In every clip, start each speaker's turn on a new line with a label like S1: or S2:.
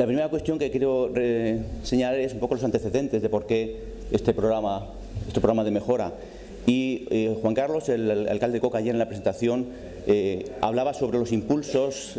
S1: La primera cuestión que quiero señalar es un poco los antecedentes de por qué este programa de mejora. Y Juan Carlos, el alcalde de Coca, ayer en la presentación hablaba sobre los impulsos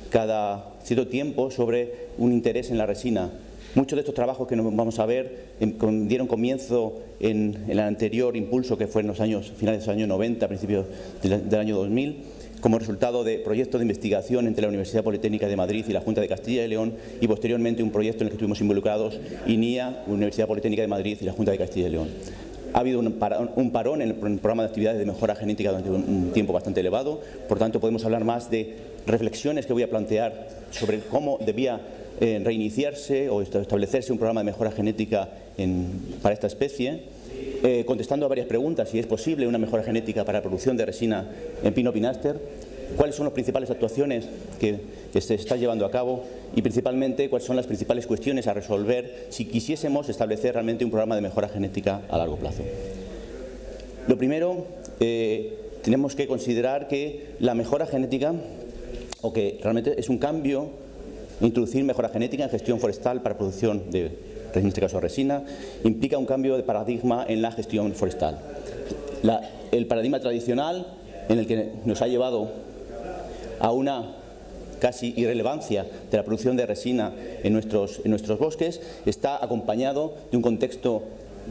S1: cada cierto tiempo sobre un interés en la resina. Muchos de estos trabajos que nos vamos a ver dieron comienzo en el anterior impulso, que fue en los años finales de los años 90, principios del año 2000, como resultado de proyectos de investigación entre la Universidad Politécnica de Madrid y la Junta de Castilla y León, y posteriormente un proyecto en el que estuvimos involucrados INIA, Universidad Politécnica de Madrid y la Junta de Castilla y León. Ha habido un parón en el programa de actividades de mejora genética durante un tiempo bastante elevado, por tanto podemos hablar más de reflexiones que voy a plantear sobre cómo debía reiniciarse o establecerse un programa de mejora genética para esta especie, contestando a varias preguntas: si es posible una mejora genética para la producción de resina en pino pinaster, cuáles son las principales actuaciones que se están llevando a cabo y principalmente cuáles son las principales cuestiones a resolver si quisiésemos establecer realmente un programa de mejora genética a largo plazo. Lo primero, tenemos que considerar que la mejora genética, o que realmente es un cambio, introducir mejora genética en gestión forestal para producción de, en este caso, resina, implica un cambio de paradigma en la gestión forestal. El paradigma tradicional, en el que nos ha llevado a una casi irrelevancia de la producción de resina en nuestros bosques, está acompañado de un contexto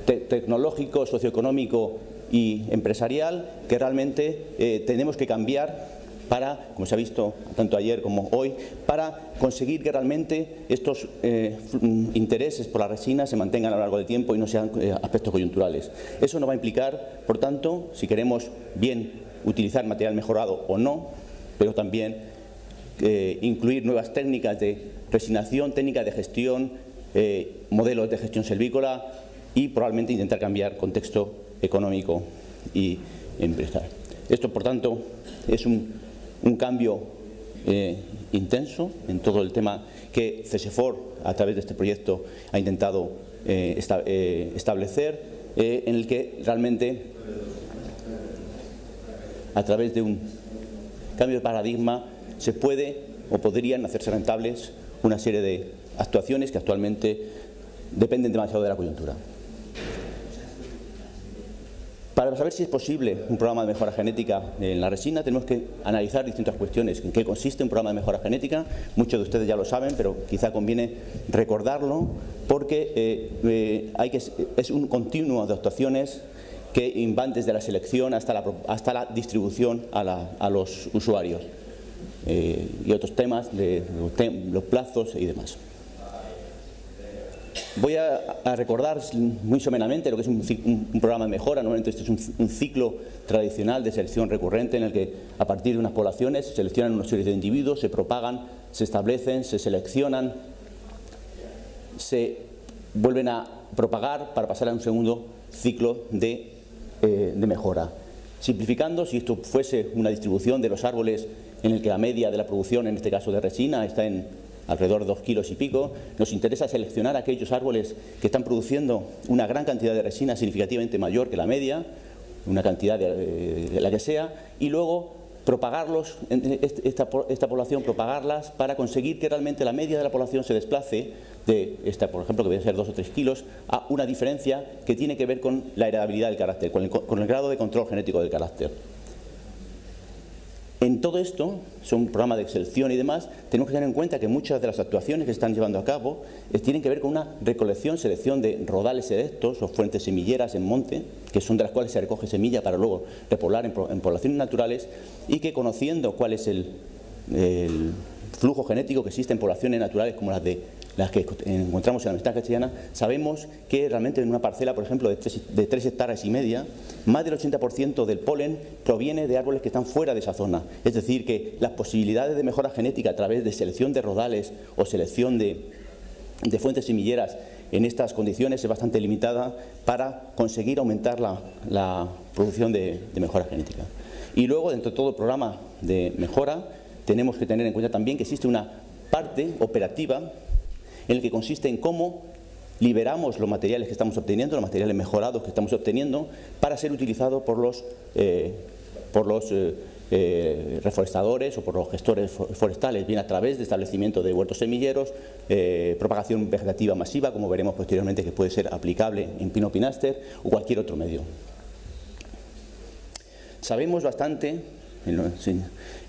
S1: tecnológico, socioeconómico y empresarial que realmente tenemos que cambiar para, como se ha visto tanto ayer como hoy, para conseguir que realmente estos intereses por la resina se mantengan a lo largo del tiempo y no sean aspectos coyunturales. Eso nos va a implicar, por tanto, si queremos bien utilizar material mejorado o no, pero también incluir nuevas técnicas de resinación, técnicas de gestión, modelos de gestión silvícola y probablemente intentar cambiar contexto económico y empresarial. Esto, por tanto, es un cambio intenso en todo el tema que CSFOR, a través de este proyecto, ha intentado establecer, en el que realmente, a través de un cambio de paradigma, se puede o podrían hacerse rentables una serie de actuaciones que actualmente dependen demasiado de la coyuntura. Para saber si es posible un programa de mejora genética en la resina, tenemos que analizar distintas cuestiones. ¿En qué consiste un programa de mejora genética? Muchos de ustedes ya lo saben, pero quizá conviene recordarlo, porque es un continuo de actuaciones que van desde la selección hasta la distribución a los usuarios, y otros temas de los plazos y demás. Voy a recordar muy someramente lo que es un programa de mejora. Normalmente este es un ciclo tradicional de selección recurrente en el que, a partir de unas poblaciones, se seleccionan una serie de individuos, se propagan, se establecen, se seleccionan, se vuelven a propagar para pasar a un segundo ciclo de mejora. Simplificando, si esto fuese una distribución de los árboles en el que la media de la producción, en este caso de resina, está en alrededor de 2 kilos y pico, nos interesa seleccionar aquellos árboles que están produciendo una gran cantidad de resina significativamente mayor que la media, una cantidad de la que sea, y luego propagarlos, esta población, propagarlas para conseguir que realmente la media de la población se desplace de esta, por ejemplo, que debe ser 2 o 3 kilos, a una diferencia que tiene que ver con la heredabilidad del carácter, con el grado de control genético del carácter. En todo esto, son un programa de selección y demás, tenemos que tener en cuenta que muchas de las actuaciones que se están llevando a cabo tienen que ver con una recolección, selección de rodales erectos o fuentes semilleras en monte, que son de las cuales se recoge semilla para luego repoblar en poblaciones naturales, y que, conociendo cuál es el flujo genético que existe en poblaciones naturales como las que encontramos en la Meseta Castellana, sabemos que realmente en una parcela, por ejemplo, de 3,5 hectáreas, más del 80% del polen proviene de árboles que están fuera de esa zona. Es decir, que las posibilidades de mejora genética a través de selección de rodales o selección de fuentes semilleras en estas condiciones es bastante limitada para conseguir aumentar la producción de mejora genética. Y luego, dentro de todo el programa de mejora, tenemos que tener en cuenta también que existe una parte operativa en el que consiste en cómo liberamos los materiales que estamos obteniendo, los materiales mejorados que estamos obteniendo, para ser utilizados por los reforestadores o por los gestores forestales, bien a través de establecimiento de huertos semilleros, propagación vegetativa masiva, como veremos posteriormente que puede ser aplicable en pino-pináster o cualquier otro medio. Sabemos bastante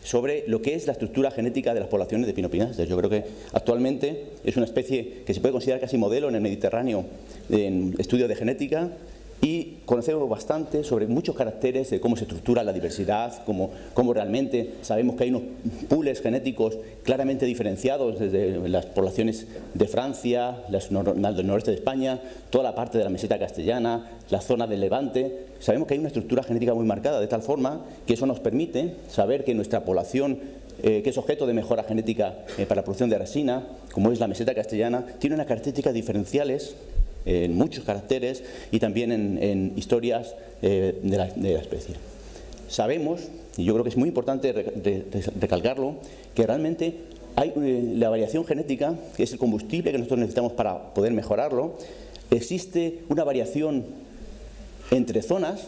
S1: sobre lo que es la estructura genética de las poblaciones de pino-pináster. Yo creo que actualmente es una especie que se puede considerar casi modelo en el Mediterráneo en estudio de genética, y conocemos bastante sobre muchos caracteres de cómo se estructura la diversidad, cómo realmente sabemos que hay unos pools genéticos claramente diferenciados desde las poblaciones de Francia, las del noreste de España, toda la parte de la meseta castellana, la zona del Levante. Sabemos que hay una estructura genética muy marcada, de tal forma que eso nos permite saber que nuestra población, que es objeto de mejora genética para la producción de resina, como es la meseta castellana, tiene unas características diferenciales en muchos caracteres y también en historias de la especie. Sabemos, y yo creo que es muy importante recalcarlo, que realmente hay la variación genética, que es el combustible que nosotros necesitamos para poder mejorarlo. Existe una variación entre zonas.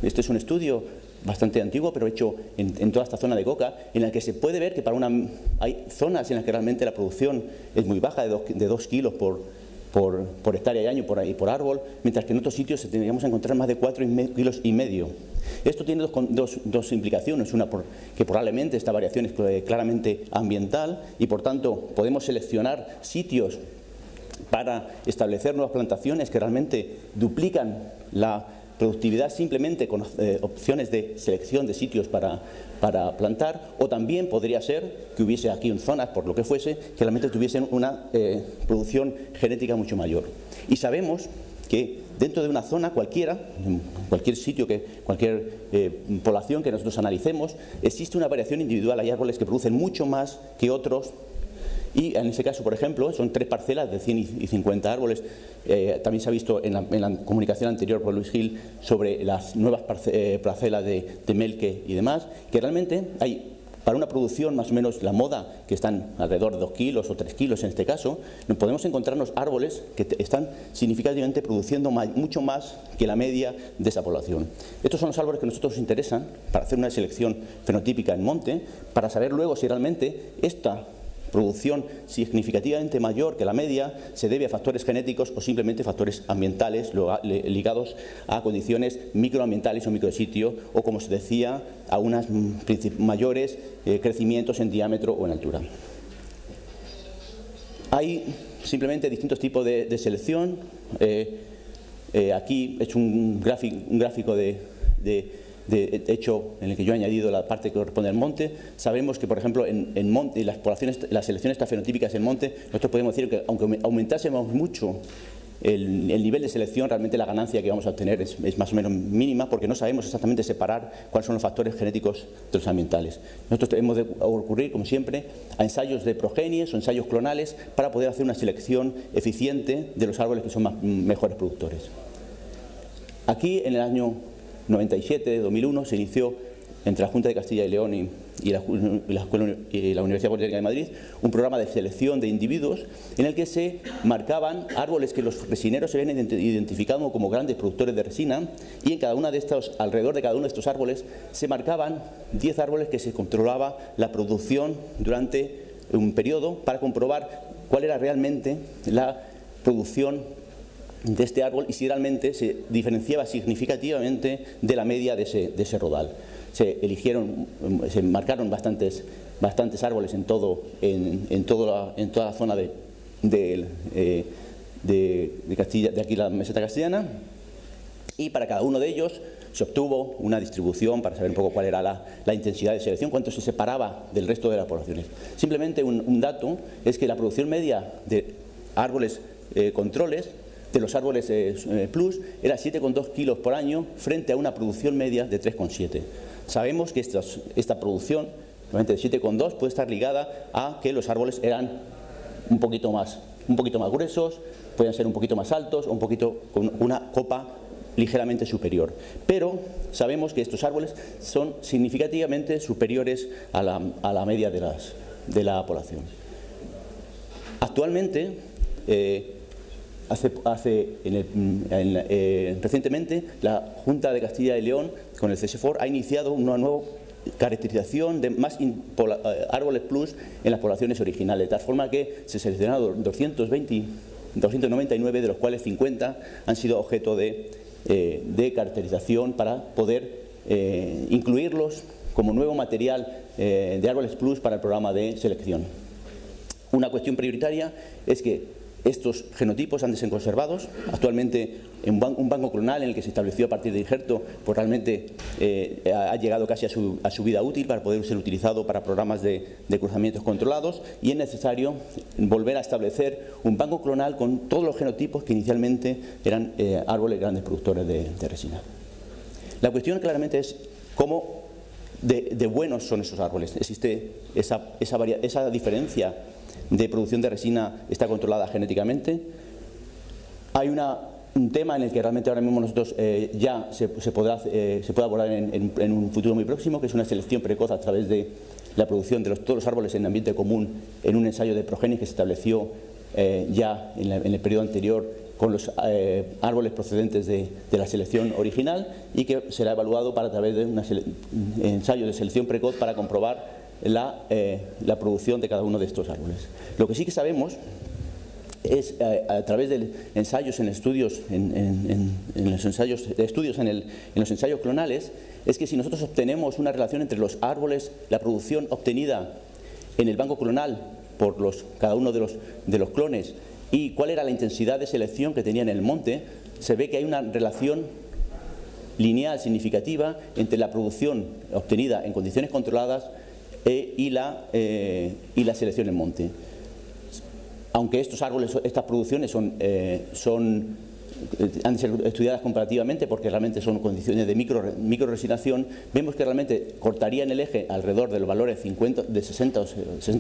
S1: Este es un estudio bastante antiguo, pero hecho en toda esta zona de coca, en la que se puede ver que hay zonas en las que realmente la producción es muy baja, de 2 kilos por hectárea y año por árbol, mientras que en otros sitios tendríamos a encontrar más de 4,5 kilos. Esto tiene dos implicaciones. Una, que probablemente esta variación es claramente ambiental y por tanto podemos seleccionar sitios para establecer nuevas plantaciones que realmente duplican la productividad simplemente con opciones de selección de sitios para plantar, o también podría ser que hubiese aquí en zonas, por lo que fuese, que realmente tuviesen una producción genética mucho mayor. Y sabemos que dentro de una zona cualquiera, en cualquier sitio, cualquier población que nosotros analicemos, existe una variación individual. Hay árboles que producen mucho más que otros. Y en ese caso, por ejemplo, son 3 parcelas de 100 y 50 árboles. También se ha visto en la comunicación anterior por Luis Gil sobre las nuevas parcelas de Melque y demás, que realmente hay, para una producción más o menos la moda, que están alrededor de 2 kilos o 3 kilos en este caso, podemos encontrarnos árboles que están significativamente produciendo mucho más que la media de esa población. Estos son los árboles que a nosotros nos interesan para hacer una selección fenotípica en monte, para saber luego si realmente esta producción significativamente mayor que la media se debe a factores genéticos o simplemente factores ambientales ligados a condiciones microambientales o micrositio, o como se decía, a unas mayores crecimientos en diámetro o en altura. Hay simplemente distintos tipos de selección. Aquí he hecho un gráfico hecho en el que yo he añadido la parte que corresponde al monte. Sabemos que, por ejemplo, en monte, las selecciones fenotípicas en monte, nosotros podemos decir que aunque aumentásemos mucho el nivel de selección, realmente la ganancia que vamos a obtener es más o menos mínima, porque no sabemos exactamente separar cuáles son los factores genéticos de los ambientales. Nosotros hemos de recurrir, como siempre, a ensayos de progenies o ensayos clonales para poder hacer una selección eficiente de los árboles que son mejores productores. Aquí, en el año 97-2001 se inició entre la Junta de Castilla y León y la Universidad Politécnica de Madrid un programa de selección de individuos en el que se marcaban árboles que los resineros se habían identificado como grandes productores de resina, y en alrededor de cada uno de estos árboles se marcaban 10 árboles que se controlaba la producción durante un periodo para comprobar cuál era realmente la producción de este árbol y si realmente se diferenciaba significativamente de la media de ese rodal. Se marcaron bastantes árboles en toda la zona de Castilla, de aquí la meseta castellana, y para cada uno de ellos se obtuvo una distribución para saber un poco cuál era la intensidad de selección, cuánto se separaba del resto de las poblaciones. Simplemente un dato es que la producción media de árboles controles, de los árboles plus, era 7,2 kilos por año frente a una producción media de 3,7. Sabemos que esta producción, de 7,2, puede estar ligada a que los árboles eran un poquito más gruesos, pueden ser un poquito más altos o con una copa ligeramente superior. Pero sabemos que estos árboles son significativamente superiores a la media de la población. Actualmente, recientemente, la Junta de Castilla y León, con el CSFOR, ha iniciado un nuevo caracterización de más árboles plus en las poblaciones originales, de tal forma que se seleccionaron 299, de los cuales 50 han sido objeto de caracterización para poder incluirlos como nuevo material de árboles plus para el programa de selección. Una cuestión prioritaria es que estos genotipos han de ser conservados. Actualmente, un banco clonal en el que se estableció a partir de injerto, pues realmente ha llegado casi a su vida útil para poder ser utilizado para programas de cruzamientos controlados, y es necesario volver a establecer un banco clonal con todos los genotipos que inicialmente eran árboles grandes productores de resina. La cuestión claramente es cómo de buenos son esos árboles. Existe esa diferencia de producción de resina, está controlada genéticamente. Hay un tema en el que realmente ahora mismo nosotros ya se puede abordar en un futuro muy próximo, que es una selección precoz a través de la producción de todos los árboles en ambiente común en un ensayo de progenie que se estableció ya en el periodo anterior con los árboles procedentes de la selección original, y que será evaluado a través de un ensayo de selección precoz para comprobar la producción de cada uno de estos árboles. Lo que sí que sabemos es, a través de ensayos en estudios en los ensayos clonales, es que si nosotros obtenemos una relación entre los árboles, la producción obtenida en el banco clonal por cada uno de los clones, y cuál era la intensidad de selección que tenían en el monte, se ve que hay una relación lineal significativa entre la producción obtenida en condiciones controladas y la selección en monte. Aunque estos árboles, estas producciones han de ser estudiadas comparativamente, porque realmente son condiciones de microresinación, vemos que realmente cortarían el eje alrededor de los valores de 60 o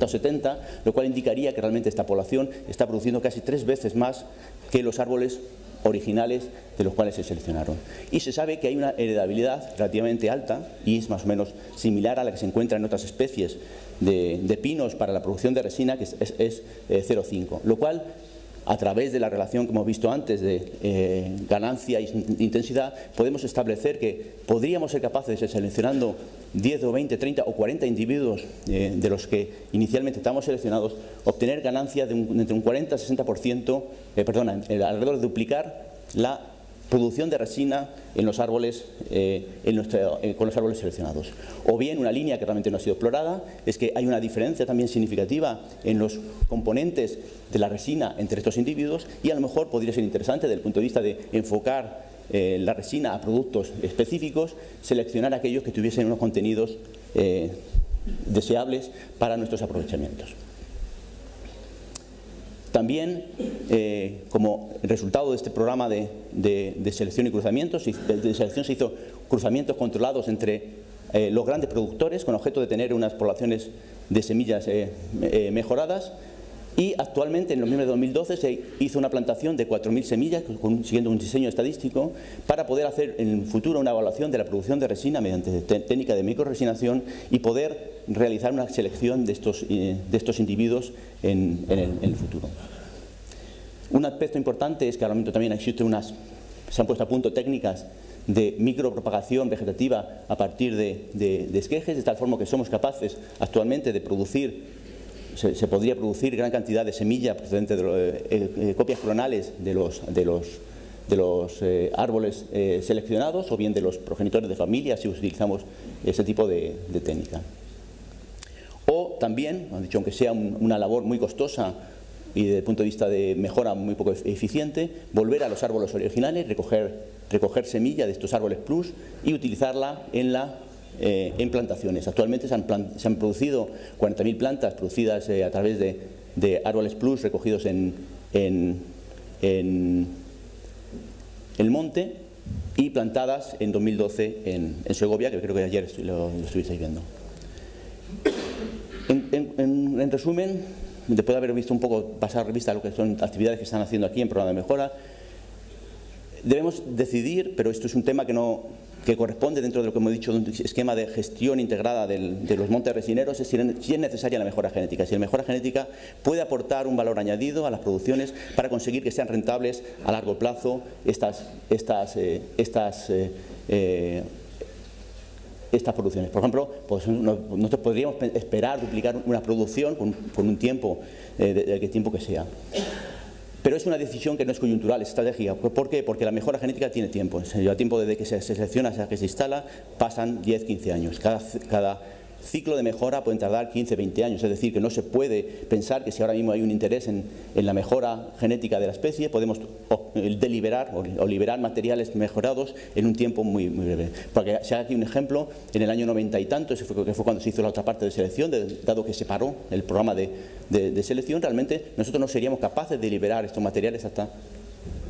S1: 70, lo cual indicaría que realmente esta población está produciendo casi 3 veces más que los árboles originales de los cuales se seleccionaron. Y se sabe que hay una heredabilidad relativamente alta, y es más o menos similar a la que se encuentra en otras especies de pinos para la producción de resina, que es 0,5, lo cual, a través de la relación que hemos visto antes de ganancia e intensidad, podemos establecer que podríamos ser capaces de, seleccionando 10 o 20, 30 o 40 individuos de los que inicialmente estamos seleccionados, obtener ganancias de entre un 40 y 60%, alrededor de duplicar la producción de resina en los árboles, con los árboles seleccionados. O bien, una línea que realmente no ha sido explorada es que hay una diferencia también significativa en los componentes de la resina entre estos individuos, y a lo mejor podría ser interesante desde el punto de vista de enfocar la resina a productos específicos, seleccionar aquellos que tuviesen unos contenidos deseables para nuestros aprovechamientos. También, como resultado de este programa de selección y cruzamientos, de selección se hizo cruzamientos controlados entre los grandes productores con objeto de tener unas poblaciones de semillas mejoradas, y actualmente en noviembre de 2012 se hizo una plantación de 4.000 semillas siguiendo un diseño estadístico para poder hacer en el futuro una evaluación de la producción de resina mediante técnica de microresinación y poder realizar una selección de estos individuos en el futuro. Un aspecto importante es que ahora mismo también se han puesto a punto técnicas de micropropagación vegetativa a partir de esquejes, de tal forma que somos capaces actualmente de producir, se podría producir gran cantidad de semillas procedentes de copias clonales de los árboles seleccionados, o bien de los progenitores de familia, si utilizamos ese tipo de técnica. O también, han dicho, aunque sea una labor muy costosa y desde el punto de vista de mejora muy poco eficiente, volver a los árboles originales, recoger semilla de estos árboles plus y utilizarla en plantaciones. Actualmente se han producido 40.000 plantas producidas a través de árboles plus recogidos en el monte y plantadas en 2012 en Segovia, que creo que ayer lo estuvisteis viendo. En resumen, después de haber visto un poco, pasar revista a lo que son actividades que están haciendo aquí en programa de mejora, debemos decidir, pero esto es un tema que corresponde dentro de lo que hemos dicho de un esquema de gestión integrada de los montes resineros, si es necesaria la mejora genética, si la mejora genética puede aportar un valor añadido a las producciones para conseguir que sean rentables a largo plazo estas producciones. Por ejemplo, pues nosotros podríamos esperar duplicar una producción con un tiempo, el tiempo que sea. Pero es una decisión que no es coyuntural, es estratégica. ¿Por qué? Porque la mejora genética tiene tiempo. Lleva tiempo desde que se selecciona hasta que se instala, pasan 10-15 años. Cada ciclo de mejora puede tardar 15-20 años. Es decir, que no se puede pensar que si ahora mismo hay un interés en la mejora genética de la especie, podemos deliberar o liberar materiales mejorados en un tiempo muy breve. Porque se haga aquí un ejemplo, en el año 90 y tanto, ese fue cuando se hizo la otra parte de selección, dado que se paró el programa de selección, realmente nosotros no seríamos capaces de liberar estos materiales hasta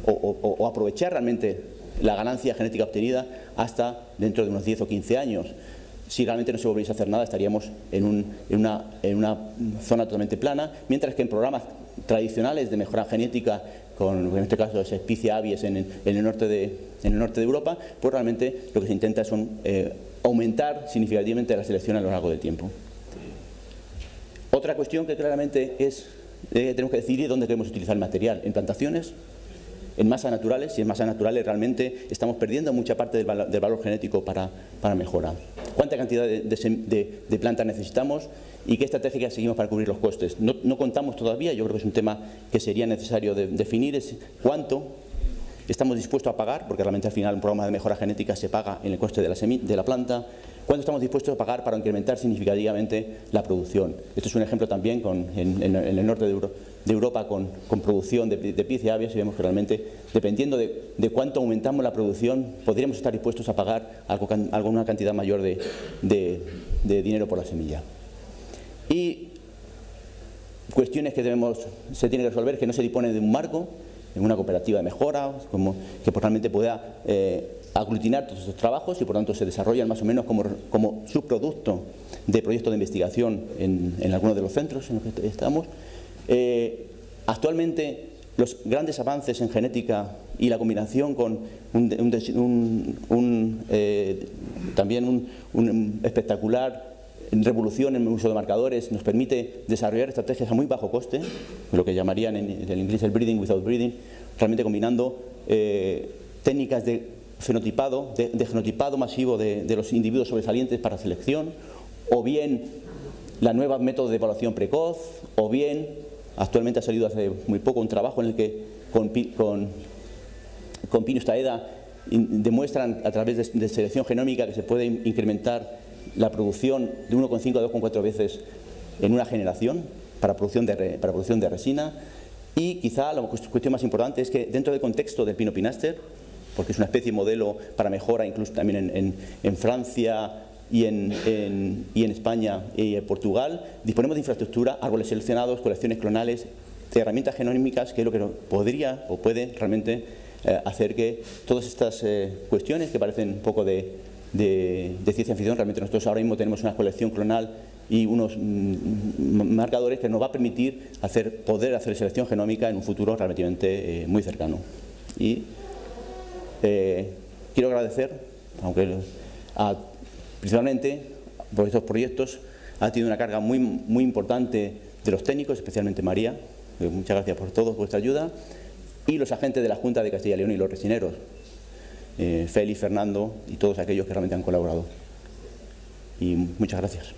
S1: o aprovechar realmente la ganancia genética obtenida hasta dentro de unos 10 o 15 años. Si realmente no se volviese a hacer nada, estaríamos en una zona totalmente plana, mientras que en programas tradicionales de mejora genética, en este caso es Espicia avies en el norte de Europa, pues realmente lo que se intenta es aumentar significativamente la selección a lo largo del tiempo. Otra cuestión que claramente tenemos que decidir dónde queremos utilizar el material, en plantaciones, en masas naturales, y en masas naturales realmente estamos perdiendo mucha parte del valor genético para mejora. ¿Cuánta cantidad de plantas necesitamos y qué estrategias seguimos para cubrir los costes? No contamos todavía, yo creo que es un tema que sería necesario definir, es cuánto estamos dispuestos a pagar, porque realmente al final un programa de mejora genética se paga en el coste de la planta. ¿Cuánto estamos dispuestos a pagar para incrementar significativamente la producción? Esto es un ejemplo también en el norte de Europa con producción de Espicia avies, y vemos que realmente, dependiendo de cuánto aumentamos la producción, podríamos estar dispuestos a pagar alguna cantidad mayor de dinero por la semilla. Y cuestiones que se tienen que resolver, que no se dispone de un marco, en una cooperativa de mejora, que realmente pueda aglutinar todos estos trabajos y por tanto se desarrollan más o menos como subproducto de proyectos de investigación en algunos de los centros en los que estamos. Actualmente los grandes avances en genética y la combinación con también un espectacular revolución en el uso de marcadores nos permite desarrollar estrategias a muy bajo coste, lo que llamarían en el inglés el breeding without breeding, realmente combinando técnicas de genotipado masivo de los individuos sobresalientes para selección, o bien la nueva método de evaluación precoz, o bien actualmente ha salido hace muy poco un trabajo en el que con Pinus Taeda demuestran a través de selección genómica que se puede incrementar la producción de 1,5 a 2,4 veces en una generación para producción de resina. Y quizá la cuestión más importante es que dentro del contexto del pino pinaster, porque es una especie modelo para mejora incluso también en Francia y en España y en Portugal, disponemos de infraestructura, árboles seleccionados, colecciones clonales, de herramientas genómicas, que es lo que podría o puede realmente hacer que todas estas cuestiones que parecen un poco de ciencia ficción, realmente nosotros ahora mismo tenemos una colección clonal y unos marcadores que nos va a permitir poder hacer selección genómica en un futuro relativamente muy cercano. Y quiero agradecer, principalmente por estos proyectos, ha tenido una carga muy importante de los técnicos, especialmente María, muchas gracias por toda vuestra ayuda, y los agentes de la Junta de Castilla y León y los resineros, Félix, Fernando y todos aquellos que realmente han colaborado. Y muchas gracias.